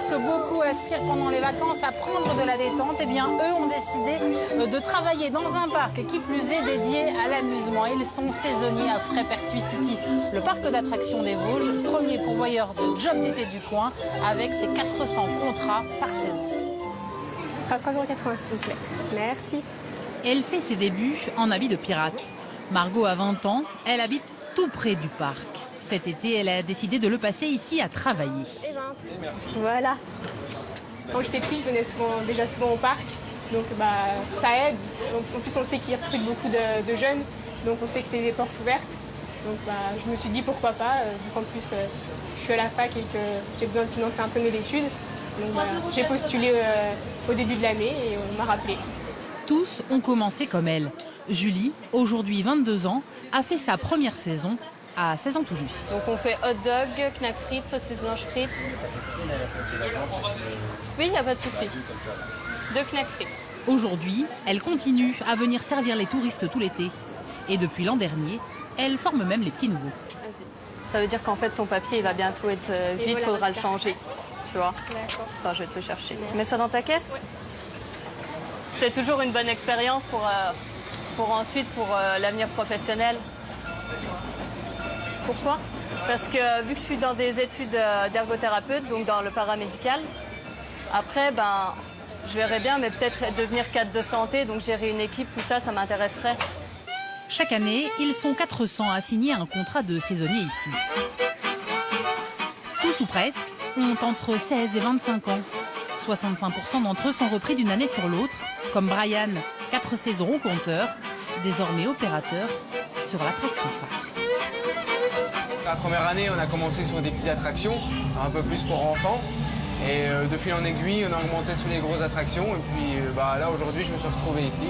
Alors que beaucoup aspirent pendant les vacances à prendre de la détente, eh bien, eux ont décidé de travailler dans un parc qui plus est dédié à l'amusement. Ils sont saisonniers à Frais-Pertuis City, le parc d'attractions des Vosges, premier pourvoyeur de job d'été du coin, avec ses 400 contrats par saison. Ça sera 3,80 €, s'il vous plaît. Merci. Elle fait ses débuts en habit de pirate. Margot a 20 ans, elle habite tout près du parc. Cet été, elle a décidé de le passer ici à travailler. Et 20. Merci. Voilà. Quand j'étais petite, je venais déjà souvent au parc. Donc ça aide. En plus, on sait qu'ils recrutent beaucoup de jeunes. Donc on sait que c'est des portes ouvertes. Donc je me suis dit pourquoi pas, vu qu'en plus je suis à la fac et que j'ai besoin de financer un peu mes études. Donc j'ai postulé au début de l'année et on m'a rappelé. Tous ont commencé comme elle. Julie, aujourd'hui 22 ans, a fait sa première saison à 16 ans tout juste. Donc on fait hot dog, knack frites, saucisse blanche frites. Oui, il n'y a pas de souci. 2 knack frites. Aujourd'hui, elle continue à venir servir les touristes tout l'été. Et depuis l'an dernier, elle forme même les petits nouveaux. Ça veut dire qu'en fait ton papier il va bientôt être vide, il faudra le changer. Tu vois. D'accord. Attends, je vais te le chercher. Tu mets ça dans ta caisse. C'est toujours une bonne expérience pour ensuite, pour l'avenir professionnel. Pourquoi? Parce que vu que je suis dans des études d'ergothérapeute, donc dans le paramédical, après, je verrais bien, mais peut-être devenir cadre de santé, donc gérer une équipe, tout ça, ça m'intéresserait. Chaque année, ils sont 400 à signer un contrat de saisonnier ici. Tous ou presque ont entre 16 et 25 ans. 65% d'entre eux sont repris d'une année sur l'autre, comme Brian, 4 saisons au compteur, désormais opérateur sur l'attraction phare. La première année, on a commencé sur des petites attractions, un peu plus pour enfants. Et de fil en aiguille, on a augmenté sur les grosses attractions. Et puis là, aujourd'hui, je me suis retrouvé ici.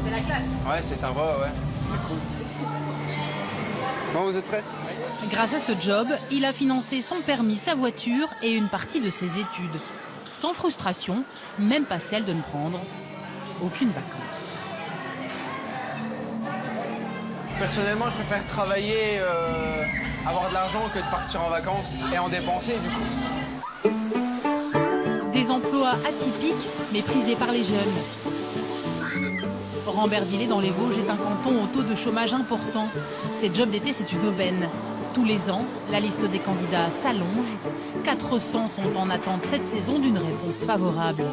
C'est la classe. Ouais, c'est sympa, ouais. C'est cool. Bon, vous êtes prêts? Grâce à ce job, il a financé son permis, sa voiture et une partie de ses études. Sans frustration, même pas celle de ne prendre aucune vacances. Personnellement, je préfère travailler, avoir de l'argent que de partir en vacances et en dépenser, du coup. Des emplois atypiques, méprisés par les jeunes. Rambervillers dans les Vosges est un canton au taux de chômage important. Ces jobs d'été, c'est une aubaine. Tous les ans, la liste des candidats s'allonge. 400 sont en attente cette saison d'une réponse favorable.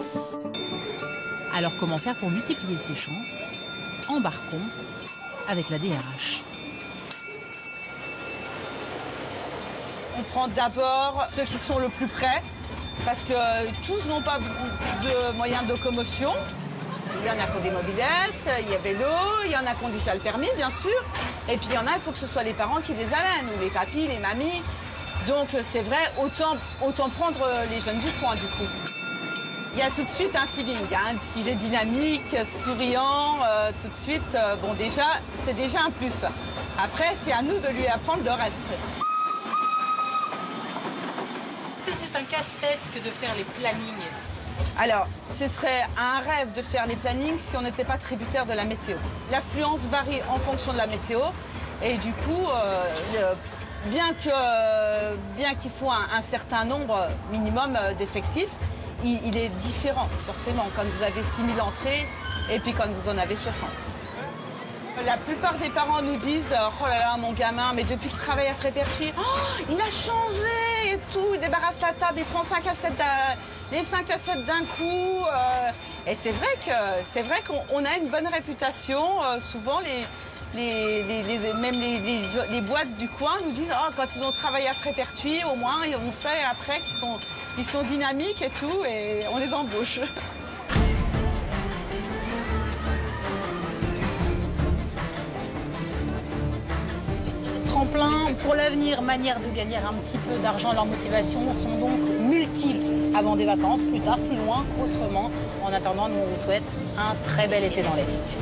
Alors comment faire pour multiplier ses chances? Embarquons avec la DRH. On prend d'abord ceux qui sont le plus près, parce que tous n'ont pas de moyens de locomotion. Il y en a qui ont des mobylettes, il y a vélo, il y en a qui ont déjà le permis, bien sûr. Et puis il y en a, il faut que ce soit les parents qui les amènent, ou les papis, les mamies. Donc c'est vrai, autant prendre les jeunes du coin, du coup. Il y a tout de suite un feeling, hein. S'il est dynamique, souriant, tout de suite, bon déjà, c'est déjà un plus. Après, c'est à nous de lui apprendre le reste. Est-ce que c'est un casse-tête que de faire les plannings? Alors, ce serait un rêve de faire les plannings si on n'était pas tributaire de la météo. L'affluence varie en fonction de la météo et du coup, bien qu'il faut un certain nombre minimum d'effectifs, il est différent forcément quand vous avez 6 000 entrées et puis quand vous en avez 60. La plupart des parents nous disent « Oh là là, mon gamin, mais depuis qu'il travaille à Frais-Pertuis, il a changé et tout, il débarrasse la table, il prend les 5 assiettes d'un coup. » Et c'est vrai qu'on a une bonne réputation. Souvent, même les boîtes du coin nous disent « Oh, quand ils ont travaillé à Frais-Pertuis, au moins, on sait après qu'ils sont dynamiques et tout, et on les embauche. » Tremplin pour l'avenir, manière de gagner un petit peu d'argent. Leurs motivations sont donc multiples. Avant des vacances, plus tard, plus loin, autrement. En attendant, nous on vous souhaite un très bel été dans l'Est.